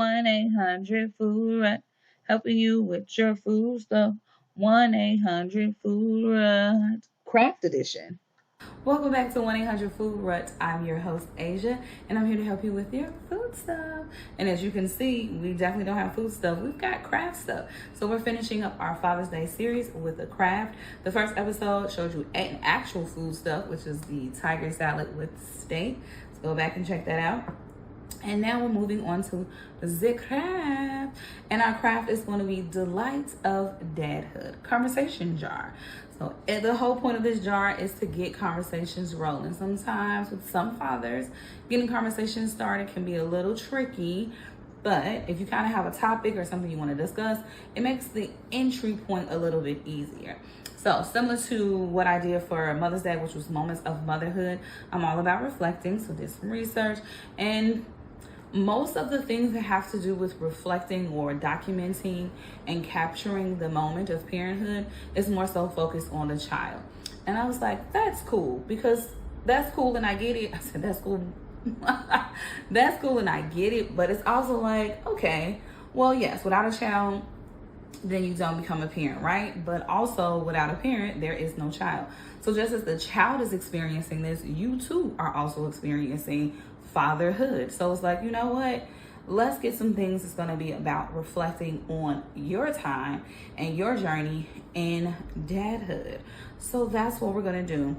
1-800-FOOD-RUT, helping you with your food stuff. 1-800-FOOD-RUT. Craft Edition. Welcome back to 1-800-FOOD-RUT. I'm your host, Asia, and I'm here to help you with your food stuff. And as you can see, we definitely don't have food stuff. We've got craft stuff. So we're finishing up our Father's Day series with a craft. The first episode showed you an actual food stuff, which is the tiger salad with steak. So go back and check that out. And now we're moving on to the craft. And our craft is going to be Delights of Dadhood, conversation jar. So the whole point of this jar is to get conversations rolling. Sometimes with some fathers, getting conversations started can be a little tricky. But if you kind of have a topic or something you want to discuss, it makes the entry point a little bit easier. So similar to what I did for Mother's Day, which was Moments of Motherhood, I'm all about reflecting. So did some research, and most of the things that have to do with reflecting or documenting and capturing the moment of parenthood is more so focused on the child. And I was like, that's cool, because that's cool and I get it. I said, that's cool. That's cool and I get it. But it's also like, okay, well, yes, without a child, then you don't become a parent, right? But also without a parent, there is no child. So just as the child is experiencing this, you too are also experiencing fatherhood. So it's like, you know what? Let's get some things that's going to be about reflecting on your time and your journey in dadhood. So that's what we're going to do.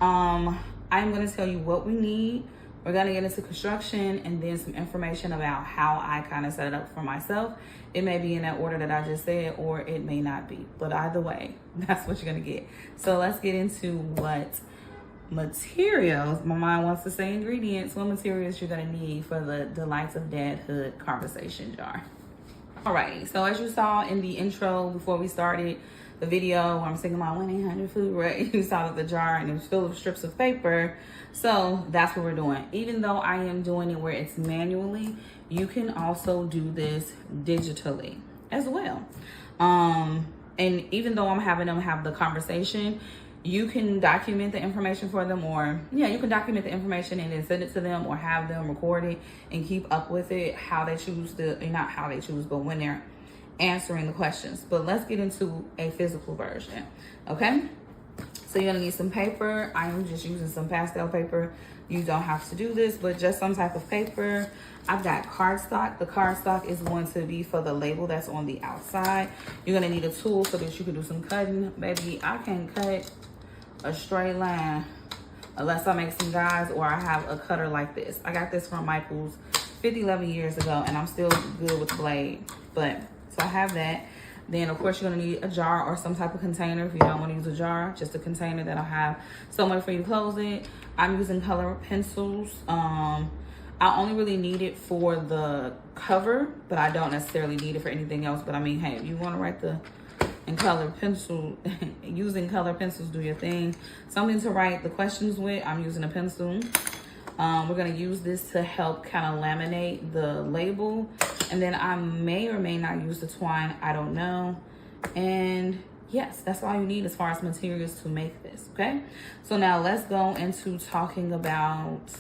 I'm going to tell you what we need. We're going to get into construction and then some information about how I kind of set it up for myself. It may be in that order that I just said, or it may not be. But either way, that's what you're going to get. So let's get into what materials, my mind wants to say ingredients, what materials you're going to need for the Delights of Dadhood conversation jar. Alrighty, so as you saw in the intro before we started the video where I'm singing my 1-800-FOOD-RUT, you saw that the jar and it was filled with strips of paper. So that's what we're doing. Even though I am doing it where it's manually, you can also do this digitally as well. And even though I'm having them have the conversation, you can document the information for them, or you can document the information and then send it to them, or have them record it and keep up with it how they choose to, not how they choose, but when they're answering the questions. But let's get into a physical version, okay? So you're gonna need some paper. I am just using some pastel paper. You don't have to do this, but just some type of paper. I've got cardstock. The cardstock is going to be for the label that's on the outside. You're gonna need a tool so that you can do some cutting. Baby, I can cut a straight line unless I make some guys, or I have a cutter like this. I got this from Michael's 11 years ago, and I'm still good with the blade. But so I have that. Then of course you're gonna need a jar or some type of container. If you don't want to use a jar, just a container that'll have somewhere for you to close it. I'm using color pencils. I only really need it for the cover, but I don't necessarily need it for anything else. But I mean, hey, if you want to write in color pencil, using color pencils, do your thing. Something to write the questions with, I'm using a pencil. We're gonna use this to help kind of laminate the label. And then I may or may not use the twine, I don't know. And yes, that's all you need as far as materials to make this, okay? So now let's go into talking about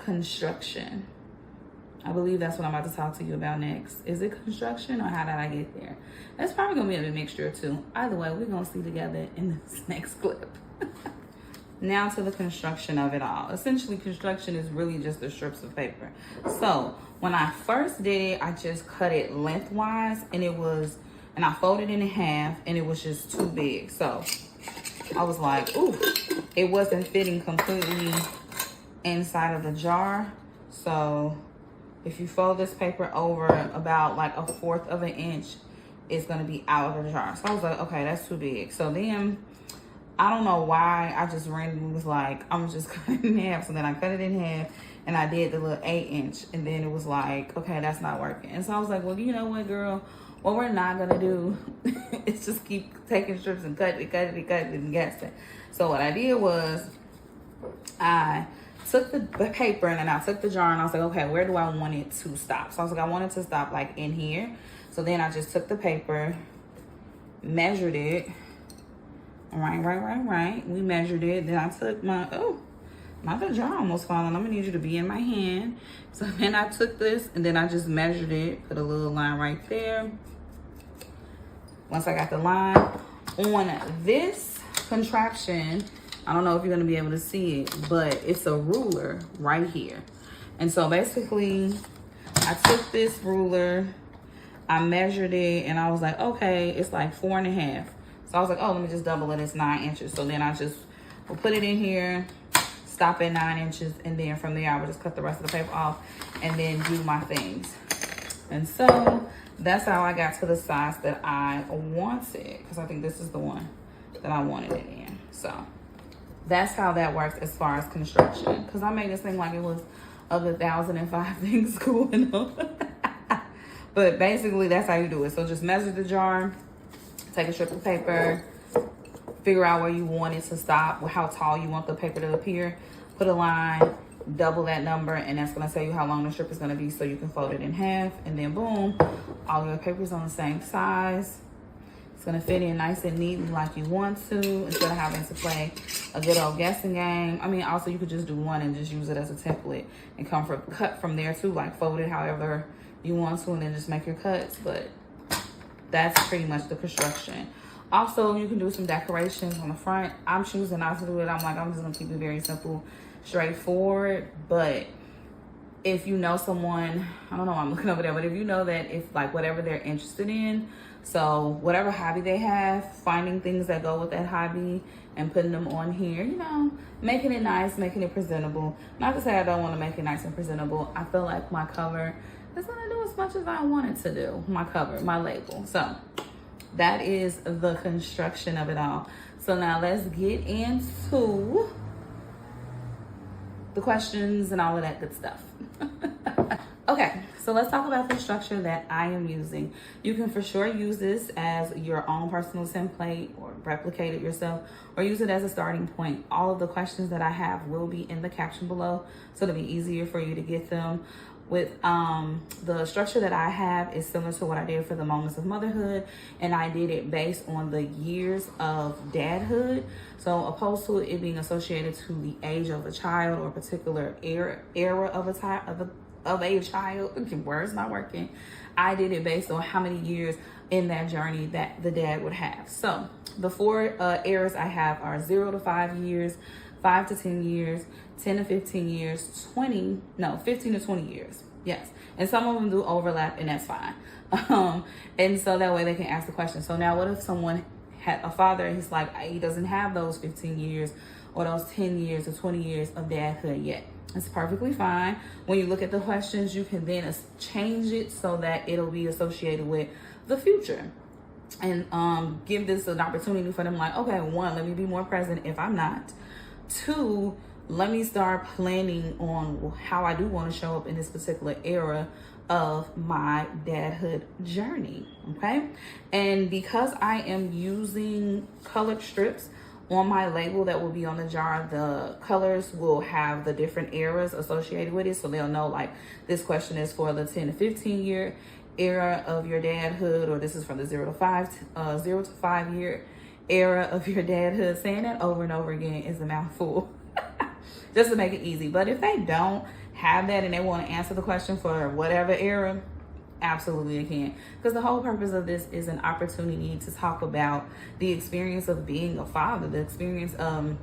construction. I believe that's what I'm about to talk to you about next. Is it construction, or how did I get there? That's probably gonna be a mixture too. Either way, we're gonna see together in this next clip. Now to the construction of it all. Essentially, construction is really just the strips of paper. So when I first did it, I just cut it lengthwise, and I folded it in half, and it was just too big. So I was like, ooh, it wasn't fitting completely inside of the jar. So if you fold this paper over about like 1/4 of an inch, it's gonna be out of the jar. So I was like, okay, that's too big. So then, I don't know why, I just randomly was like, I'm just cutting it in half. So then I cut it in half, and I did the little 8-inch, and then it was like, okay, that's not working. And so I was like, well, you know what, girl? What we're not gonna do is just keep taking strips and cut it and guessing. So what I did was, I took the paper, and then I took the jar, and I was like, okay, where do I want it to stop? So I was like, I want it to stop like in here. So then I just took the paper, measured it. Right. We measured it. Then I took my, Not the jar almost falling. I'm gonna need you to be in my hand. So then I took this and then I just measured it, put a little line right there. Once I got the line on this contraption, I don't know if you're gonna be able to see it, but it's a ruler right here. And so basically I took this ruler, I measured it, and I was like, okay, it's like 4.5. So I was like, oh, let me just double it, it's 9 inches. So then I just will put it in here, stop at 9 inches, and then from there I would just cut the rest of the paper off and then do my things. And so that's how I got to the size that I wanted, because I think this is the one that I wanted it in. So that's how that works as far as construction, because I made this thing like it was of 1,005 things going on. But basically that's how you do it. So just measure the jar, take a strip of paper, figure out where you want it to stop, how tall you want the paper to appear, put a line, double that number, and that's going to tell you how long the strip is going to be, so you can fold it in half, and then boom, all your papers on the same size. It's going to fit in nice and neatly like you want to, instead of having to play a good old guessing game. I mean, also you could just do one and just use it as a template and cut from there too, like fold it however you want to, and then just make your cuts. But that's pretty much the construction. Also, you can do some decorations on the front. I'm choosing not to do it. I'm just gonna keep it very simple, straightforward. But if you know someone, I don't know why I'm looking over there, but if you know that if like whatever they're interested in, so whatever hobby they have, finding things that go with that hobby and putting them on here, you know, making it nice, making it presentable. Not to say I don't want to make it nice and presentable. I feel like my cover is gonna do as much as I want it to do. My cover, my label. So that is the construction of it all. So now let's get into the questions and all of that good stuff. Okay, so let's talk about the structure that I am using. You can for sure use this as your own personal template or replicate it yourself, or use it as a starting point. All of the questions that I have will be in the caption below, so it'll be easier for you to get them. With the structure that I have is similar to what I did for the moments of motherhood, and I did it based on the years of dadhood. So opposed to it being associated to the age of a child or a particular era of a child, words not working, I did it based on how many years in that journey that the dad would have. So the 4 eras I have are 0 to 5 years, 5 to 10 years, 10 to 15 years, 15 to 20 years. Yes. And some of them do overlap, and that's fine. And so that way they can ask the question. So now what if someone had a father and he's like, he doesn't have those 15 years or those 10 years or 20 years of dadhood yet? It's perfectly fine. When you look at the questions, you can then change it so that it'll be associated with the future. And give this an opportunity for them, like, okay, 1, let me be more present if I'm not. 2, let me start planning on how I do want to show up in this particular era of my dadhood journey, okay? And because I am using colored strips on my label that will be on the jar, the colors will have the different eras associated with it, so they'll know, like, this question is for the 10 to 15 year era of your dadhood, or this is from the 0 to 5 year era of your dadhood. Saying that over and over again is a mouthful. Just to make it easy. But if they don't have that and they want to answer the question for whatever era, absolutely they can. Because the whole purpose of this is an opportunity to talk about the experience of being a father, the experience of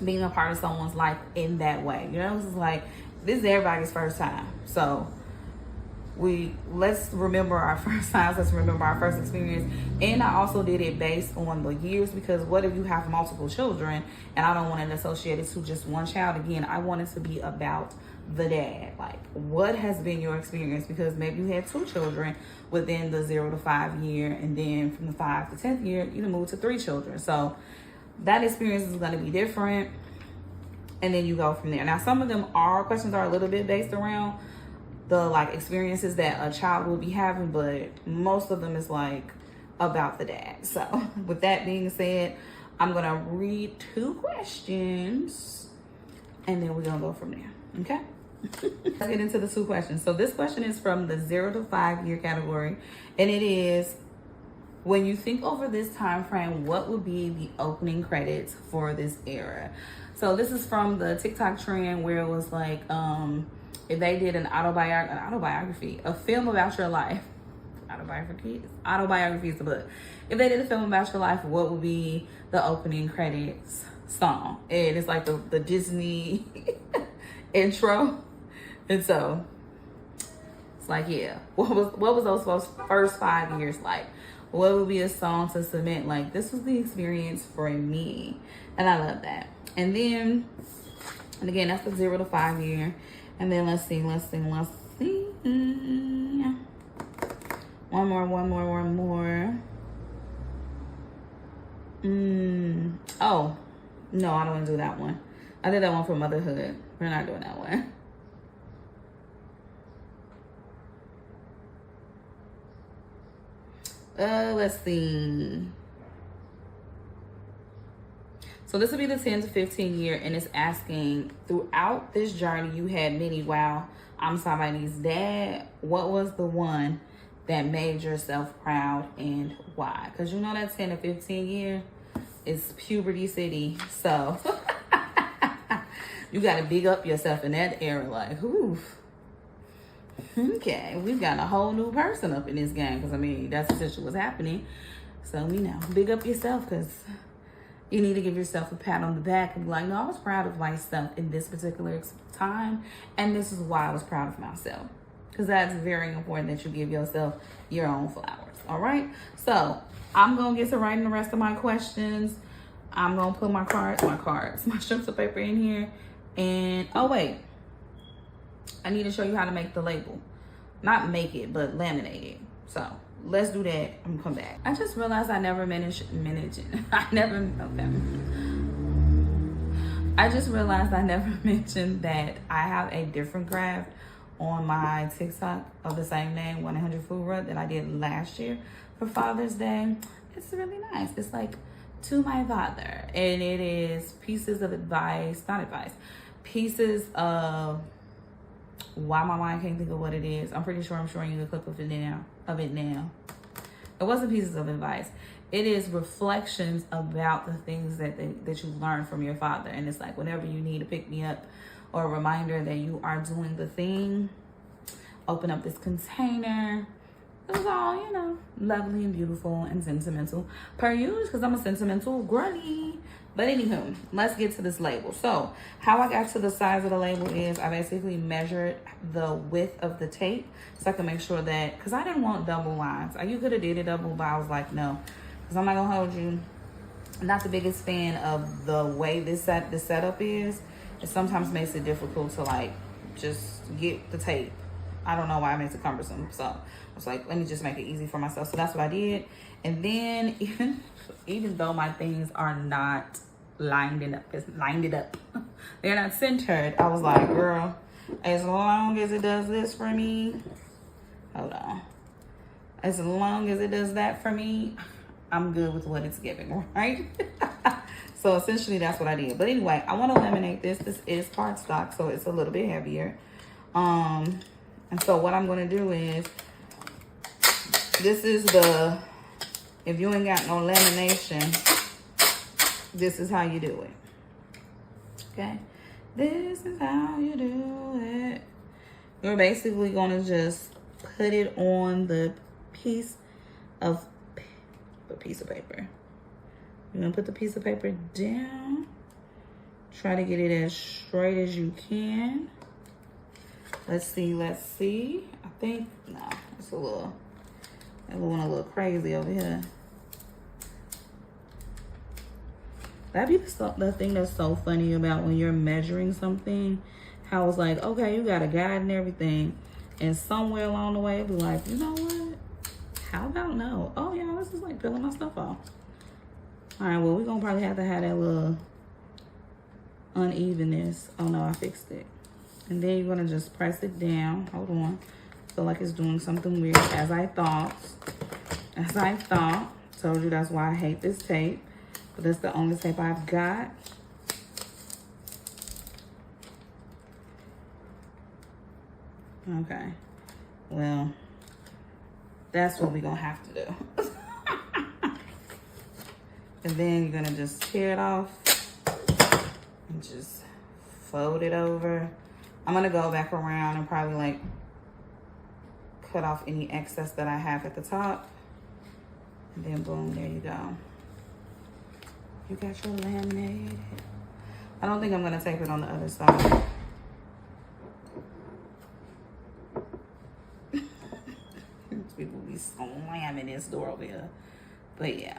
being a part of someone's life in that way. You know, this is everybody's first time. So let's remember our first times, let's remember our first experience. And I also did it based on the years, because what if you have multiple children and I don't want it associated to just one child? Again, I want it to be about the dad. Like, what has been your experience? Because maybe you had 2 children within the 0 to 5 year, and then from the 5 to 10th year, you moved to 3 children. So that experience is going to be different, and then you go from there. Now, some of them questions are a little bit based around the experiences that a child will be having, but most of them is about the dad. So with that being said, I'm gonna read 2 questions and then we're gonna go from there. Okay. Let's get into the 2 questions. So this question is from the 0 to 5 year category, and it is, when you think over this time frame, what would be the opening credits for this era? So this is from the TikTok trend where it was like, if they did an autobiography, a film about your life. Autobiography is the book. If they did a film about your life, what would be the opening credits song? And it's like the Disney intro. And so it's like, yeah, what was those first 5 years like? What would be a song to cement like this was the experience for me? And I love that. And then, and again, that's the 0 to 5 year. And then let's see. One more. Oh, no, I don't want to do that one. I did that one for motherhood. We're not doing that one. Let's see. So this will be the 10 to 15 year, and it's asking, throughout this journey, you had many, wow, I'm somebody's dad. What was the one that made yourself proud and why? Because you know that 10 to 15 year is puberty city. So you got to big up yourself in that era. Like, oof. Okay, we've got a whole new person up in this game. Because, I mean, that's essentially what's happening. So, you know, big up yourself because you need to give yourself a pat on the back and be like, no, I was proud of myself in this particular time. And this is why I was proud of myself. Because that's very important that you give yourself your own flowers. All right. So I'm going to get to writing the rest of my questions. I'm going to put my strips of paper in here. And, oh, wait. I need to show you how to make the label. Not make it, but laminate it. So let's do that. I'm going to come back. I just realized I never I just realized I never mentioned that I have a different craft on my TikTok of the same name, 100 Food Rut, that I did last year for Father's Day. It's really nice. It's like to my father, and it is pieces of pieces of why my mind can't think of what it is. I'm pretty sure I'm showing you a clip of it now. It wasn't pieces of advice. It is reflections about the things that you learned from your father, and it's like whenever you need to pick me up or a reminder that you are doing the thing, open up this container. It was all, you know, lovely and beautiful and sentimental per usual, because I'm a sentimental girly. But anywho, let's get to this label. So how I got to the size of the label is I basically measured the width of the tape so I can make sure that, because I didn't want double lines. You could have did it double, but I was like, no, because I'm not going to hold you. I'm not the biggest fan of the way this setup is. It sometimes makes it difficult to like just get the tape. I don't know why it makes it cumbersome. So I was like, let me just make it easy for myself. So that's what I did. And then even though my things are not lined it up, they're not centered, I was like, girl, as long as it does this for me, hold on. As long as it does that for me, I'm good with what it's giving, right? So essentially that's what I did. But anyway, I want to laminate this. This is cardstock, so it's a little bit heavier. And so what I'm going to do is, this is if you ain't got no lamination, this is how you do it. Okay? This is how you do it. You're basically going to just put it on the piece of paper. You're going to put the piece of paper down. Try to get it as straight as you can. Let's see. I think, no, it's that one a little crazy over here. That'd be the thing that's so funny about when you're measuring something. How it's like, okay, you got a guide and everything. And somewhere along the way, it'll be like, you know what? How about no? Oh, yeah, this is like peeling my stuff off. All right, well, we're going to probably have to have that little unevenness. Oh, no, I fixed it. And then you're going to just press it down. Hold on. I feel like it's doing something weird, as I thought. Told you that's why I hate this tape. But that's the only tape I've got. Okay. Well, that's what we're going to have to do. And then you're going to just tear it off. just fold it over. I'm gonna go back around and probably like cut off any excess that I have at the top. And then boom, there you go. You got your laminated. I don't think I'm gonna tape it on the other side. People be slamming this door over here. But yeah.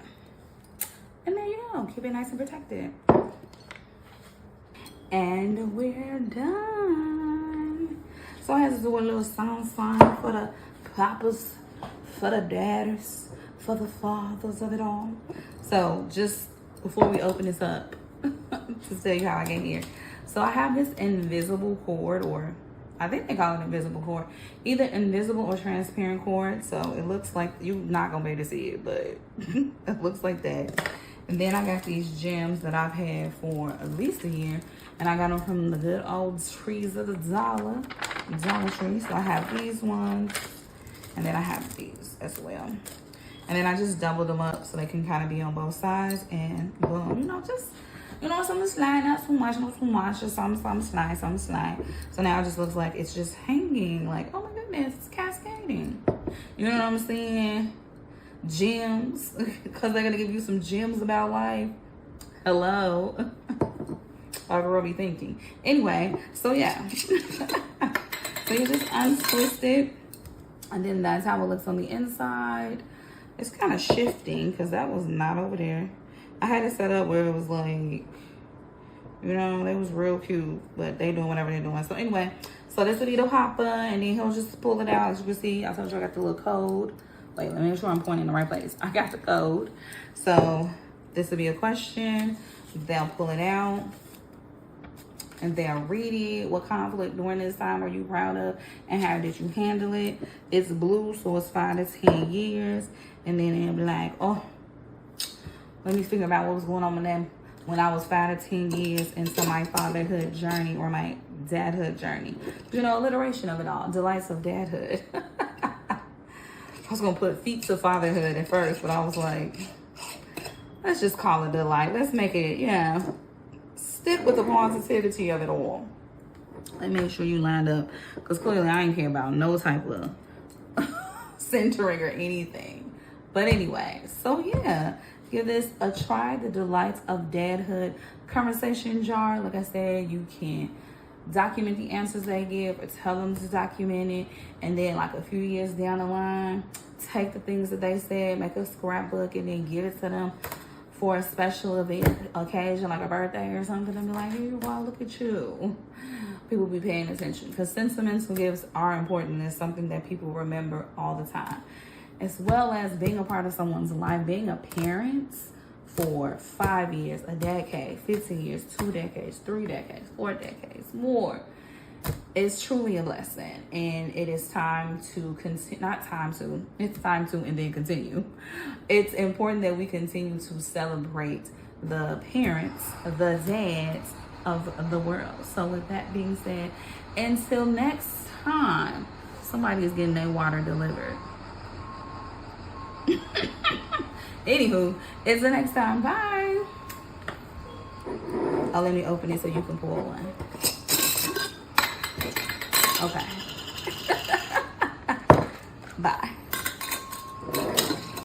And there you go. Keep it nice and protected. And we're done. So I had to do a little sound sign for the papas, for the dadders, for the fathers of it all. So just before we open this up, to tell you how I get here. So I have this invisible cord, or I think they call it invisible cord, either invisible or transparent cord. So it looks like you're not gonna be able to see it, but it looks like that. And then I got these gems that I've had for at least a year, and I got them from the good old trees of the Dollar Tree. So I have these ones, and then I have these as well. And then I just doubled them up so they can kind of be on both sides, and boom, some slide, not too much, just some slide. So now it just looks like it's just hanging, like, oh my goodness, it's cascading. You know what I'm saying? Gems, because they're gonna give you some gems about life. Hello. Our girl be thinking. Anyway, so yeah. So you just untwist it, and then that's how it looks on the inside. It's kind of shifting because that was not over there. I had it set up where it was like, you know, it was real cute, but they doing whatever they're doing. So anyway, so this will be the hopper, and then he'll just pull it out. As you can see, I told you I got the little code. Wait, let me make sure I'm pointing in the right place. I got the code. So this will be a question. They'll pull it out, and they'll read it. What conflict during this time are you proud of, and how did you handle it? It's blue, so it's 5 to 10 years. And then it'll be like, oh, let me think about what was going on with them when I was 5 to 10 years into my fatherhood journey or my dadhood journey. You know, alliteration of it all. Delights of dadhood. I was going to put feats of fatherhood at first, but I was like, let's just call it delight. Let's make it, yeah, stick with the positivity of it all. And make sure you lined up, because clearly I ain't care about no type of centering or anything. But anyway, so yeah, give this a try. The Delights of Dadhood conversation jar. Like I said, you can document the answers they give or tell them to document it. And then like a few years down the line, take the things that they said, make a scrapbook, and then give it to them for a special event, occasion, like a birthday or something. And be like, here, wow, look at you. People be paying attention, because sentimental gifts are important. It's something that people remember all the time. As well as being a part of someone's life, being a parent for 5 years, a decade, 15 years, 2 decades, 3 decades, 4 decades, more. It's truly a blessing, and it is time to continue. It's time to and then continue. It's important that we continue to celebrate the parents, the dads of the world. So with that being said, until next time, somebody is getting their water delivered. Anywho, it's the next time. Bye. Oh, let me open it so you can pour one. Okay. Bye.